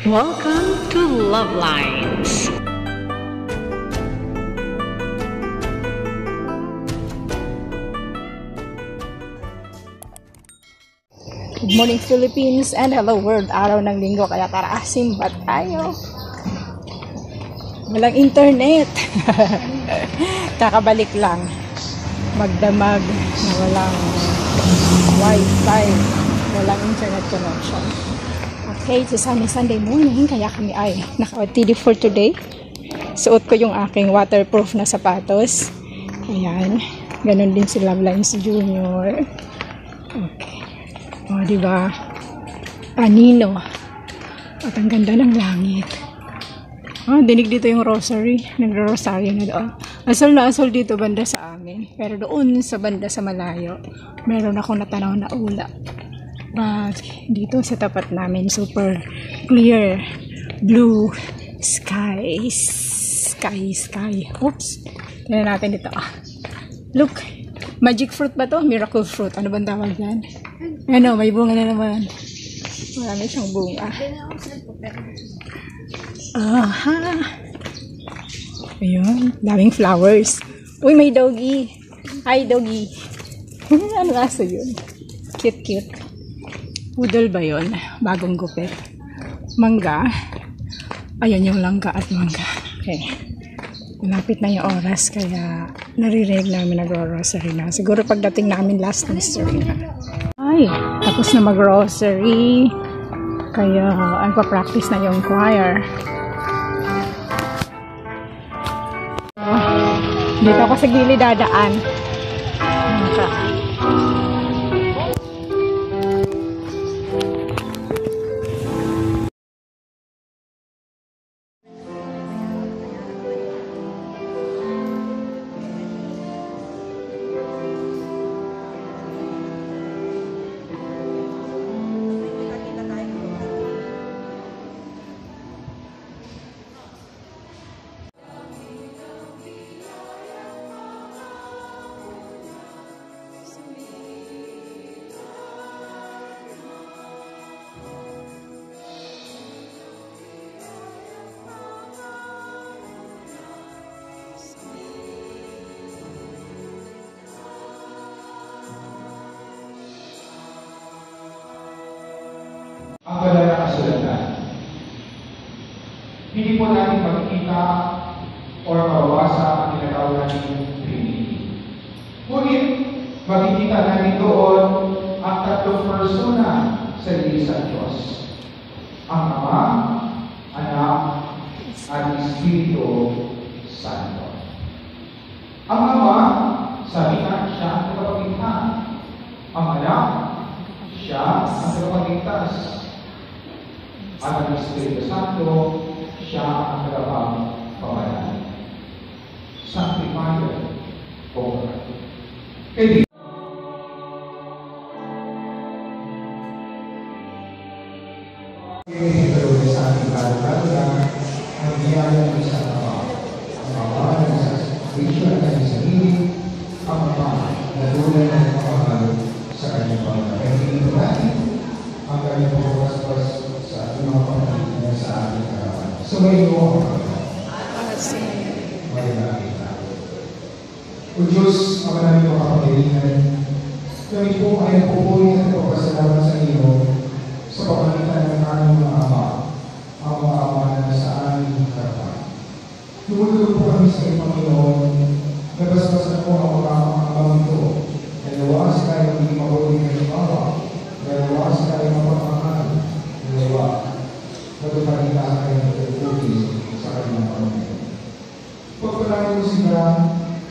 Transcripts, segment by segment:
Welcome to Love Lines. Good morning Philippines and hello world. Araw ng linggo kaya tara simba tayo. Walang internet. Kakabalik lang. Magdamag na walang wifi. Walang internet connection. Okay, it's a Sunday morning kaya kami ay naka-OTD for today. Suot ko yung aking waterproof na sapatos. Ayan. Ganon din si Love Lines Junior. Okay. O, diba? Anino. At ang ganda ng langit. Dinig dito yung rosary. Nagro-rosaryo na doon. Asol na asol dito banda sa amin. Pero doon sa banda sa malayo, meron akong natanaw na ulap. But dito sa tapat namin, super clear blue skies. Sky. Oops. Tingnan natin dito. Look. Magic fruit ba to? Miracle fruit. Ano bang tawag yan? Ano, may bunga na naman. Marami siyang bunga. Aha. Ayun. Daming flowers. Uy, may doggy. Hi, doggy. Ano aso yun? Cute. Poodle ba yun? Bagong gupit. Mangga. Ayun yung langka at mangga. Okay. Malapit na yung oras kaya naririnig namin nag-rosary na. Siguro pagdating namin last mystery na. Ay, tapos na mag-rosary. Kaya pa-practice na yung choir. Dito ako sa gilid dadaan. Ang banal na kasulatan. Hindi po natin makikita o mababasa ang tinatawag natin Trinity. Ngunit, makikita natin doon ang tatlong persona sa Isang Diyos. Ang Ama, Anak, at Espiritu Santo. Ang Ama, sabi na, siya ang tagapagligha. Ang Anak, siya ang tagapagligtas. At ang Espiritu Santo, siya ang tagapagpamalaan. Sanctifier o kaya sa ating kalagayan ang biyaya ng isang Ama. Ang Ama na sa vision at sa sarili, ang Ama na tunay ng pamahal sa kanyang Panginoon. Kaya hindi natin ang kanyang pagpapaspas sa ating mga pamahal na sa ating harapan. Sumayin mo ang Panginoon. May nakita. O Diyos, ang maraming makapangyarihan, kami po ay pupuli at pagpasalamat sa iyo sa pamamagitan ng aming mga ama, ang mga ama na nasa aming harapan. Tumutulog po kami sa iyo, Panginoon, nabasbasan po ang mga amang ito, na nawa sila ay magiging mabuti ng ibawa, na nawa sila ay mapagmahal, na nawa, matutagita kayo ng pagputi sa kanyang Panginoon. Pagpalain mo sila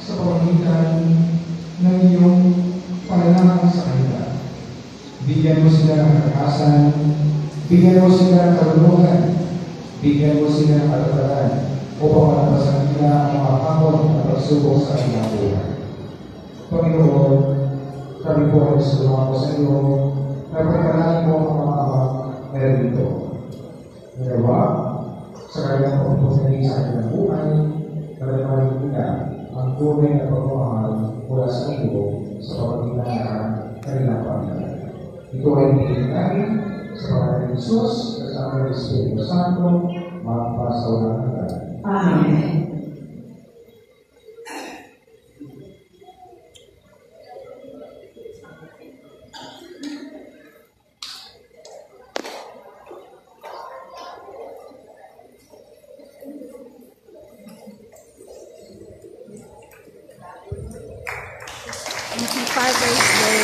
sa pamamagitan ng iyong pananakang sa kanila. Bigyan mo sila ng kalakasan, bigyan mo sila ng karunungan, bigyan mo sila ng kalataran upang malampasan nila ang mga hamon at pagsubok sa kanilang buhay. Panginoon, kami po ay sumama sa iyo na pagpalain mo ang mga ama na rito. Nawa, sa kanilang pagpupunay sa kanilang buhay, malalaman nila ang tunay na pagmamahal mula sa iyo sa pagpagitan ng kanilang pamilya. Ito ay hindi namin Sa pangalan ni Jesus, kasama ng Espiritu Santo, magpasawalan tayo. Amen. Happy Father's Day.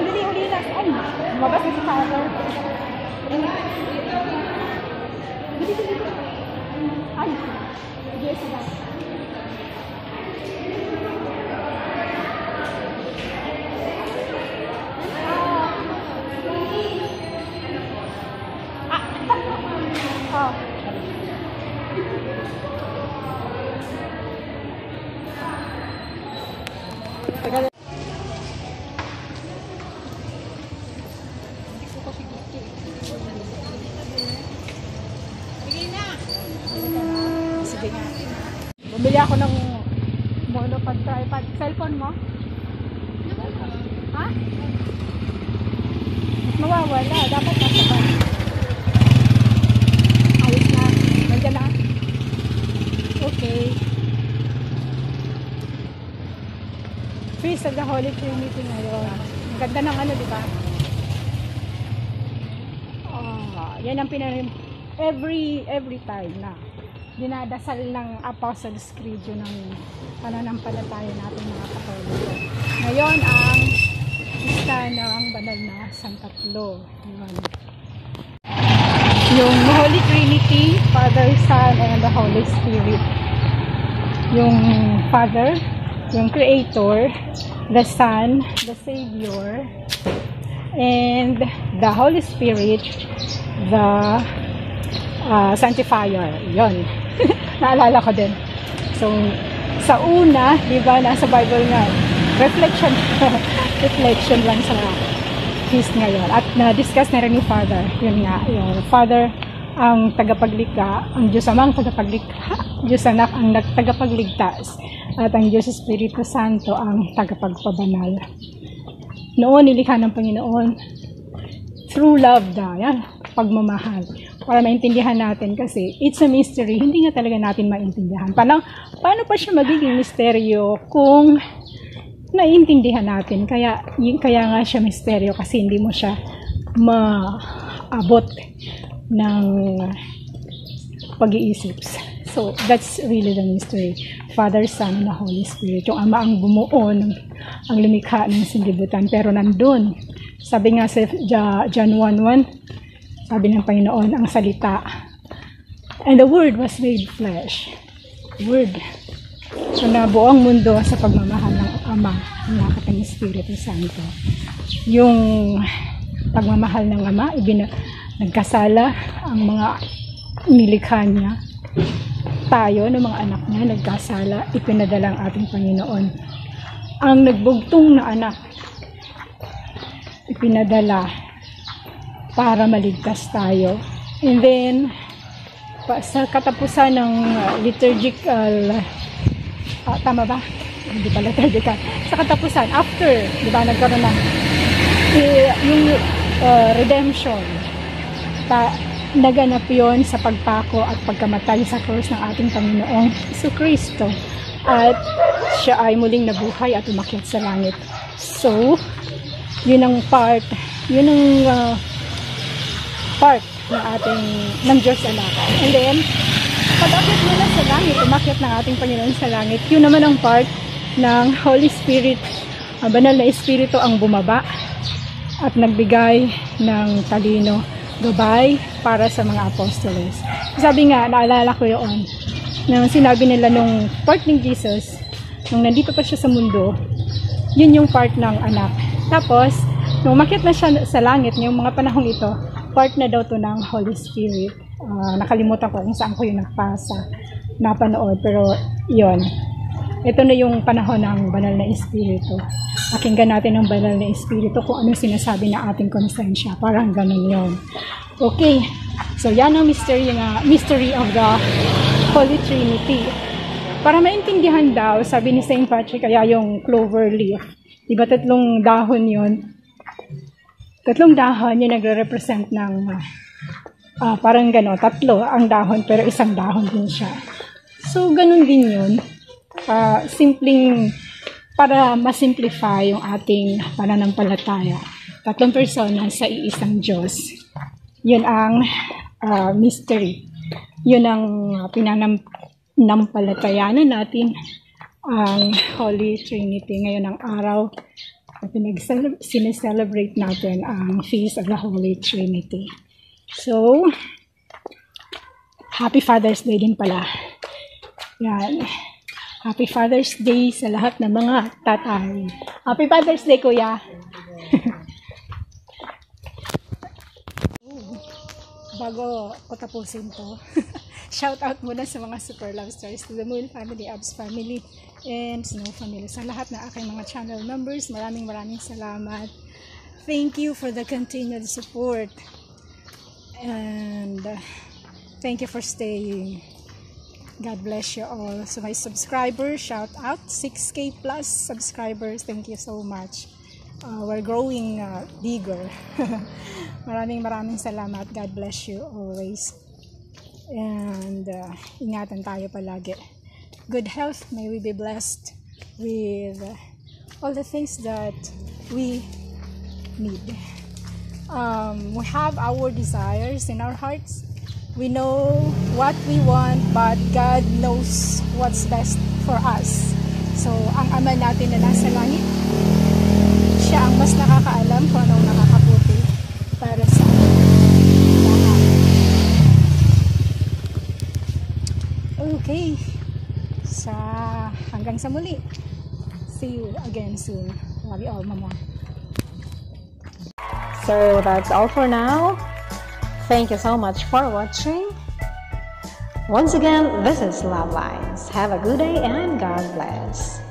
Uli na. Ay, lumabas na si Father. Ay, sige, sige. Oh. Teka. Sige nga. Bumili ako ng monopod tripod. Cellphone mo? Ha? Mawawala. Dapat nasa bag. Ayos na. Nandiyan na. Okay. Feast of the Holy Trinity ngayon. Ang ganda ng ano, di ba? Yan ang every time na dinadasal ng Apostles' Creed yun ng pananampalataya natin mga Katoliko. Ngayon ang pista ng banal na Santatlo. Yung Holy Trinity, Father, Son, and the Holy Spirit. Yung Father, yung Creator, the Son, the Savior, and the Holy Spirit, the Sanctifier. Yon. Naalala ko din. So, sa una, di ba, nasa Bible nga, reflection lang sa feast ngayon. At na-discuss na rin ni Father. Yun nga, yung Father, ang tagapaglikha, ang Diyos Amang tagapaglikha, Diyos Anak ang tagapagligtas, at ang Diyos Espiritu Santo ang tagapagpabanal. Noon, nilikha ng Panginoon through love daw, yan, pagmamahal. Para maintindihan natin kasi it's a mystery, hindi nga talaga natin maintindihan. Paano pa siya magiging misteryo kung naiintindihan natin? Kaya nga siya misteryo kasi hindi mo siya maabot ng pag-iisip. So, that's really the mystery. Father, Son, and the Holy Spirit. Yung Ama ang bumuo, ang lumikha ng sanlibutan. Pero nandun, sabi nga sa John 1:1, sabi ng Panginoon, ang salita. And the Word was made flesh. Word. So, nabuo ang mundo sa pagmamahal ng Ama, ng Katang Espiritu Santo. Yung pagmamahal ng Ama, nagkasala ang mga nilikha niya. Tayo, ng mga anak niya, nagkasala, ipinadala ang ating Panginoon. Ang nagbugtong na anak, ipinadala para maligtas tayo. And then, sa katapusan ng liturgical, tama ba? Hindi pa liturgical. Sa katapusan, after, di ba, nagkaroon ng yung redemption, naganap yon sa pagpako at pagkamatay sa krus ng ating Panginoong Jesucristo. At siya ay muling nabuhay at umakyat sa langit. So, yun ang part ng Diyos anak. And then, pag-akyat nila sa langit, umakyat ng ating Panginoon sa langit, yun naman ang part ng Holy Spirit. Ang banal na Espiritu ang bumaba at nagbigay ng talino, gabay para sa mga apostoles. Sabi nga, naalala ko yun, na sinabi nila nung part ng Jesus, nung nandito pa siya sa mundo, yun yung part ng anak. Tapos, nung umakyat na siya sa langit, yung mga panahong ito, part na daw to ng Holy Spirit. Nakalimutan ko kung saan ko yung napanood, pero yun. Ito na yung panahon ng banal na Espiritu. Pakinggan natin ang banal na Espiritu kung ano sinasabi ng ating konsensya. Parang ganun yun. Okay. So, yan ang mystery of the Holy Trinity. Para maintindihan daw, sabi ni St. Patrick, kaya yung clover leaf. Diba 3 dahon yun? 3 dahon yung nagre-represent ng parang gano'n. 3 ang dahon, pero 1 dahon din siya. So, ganun din yun. Simpleng para masimplify yung ating pananampalataya. 3 persona sa iisang Diyos. Yun ang mystery. Yun ang pinanampalatayanan natin, ang Holy Trinity. Ngayon ang araw na sineselebrate natin ang Feast of the Holy Trinity. So, Happy Father's Day din pala. Yan. Happy Father's Day sa lahat ng mga tatay. Happy Father's Day, Kuya! Bago ko tapusin to, shout out muna sa mga super love stars, to the Moon family, Abs family, and Snow family. Sa lahat na aking mga channel members, maraming salamat. Thank you for the continued support. And thank you for staying. God bless you all. So my subscribers, shout out, 6K plus subscribers. Thank you so much. We're growing bigger. Maraming salamat. God bless you always. And ingatan tayo palagi. Good health. May we be blessed with all the things that we need. We have our desires in our hearts. We know what we want, but God knows what's best for us. So, ang Ama natin na nasa langit, siya ang mas nakakaalam kung anong nakakabuti para sa lahat. Okay. Hanggang sa muli. See you again soon. Love you all, Mama. So, that's all for now. Thank you so much for watching. Once again, this is Love Lines. Have a good day and God bless.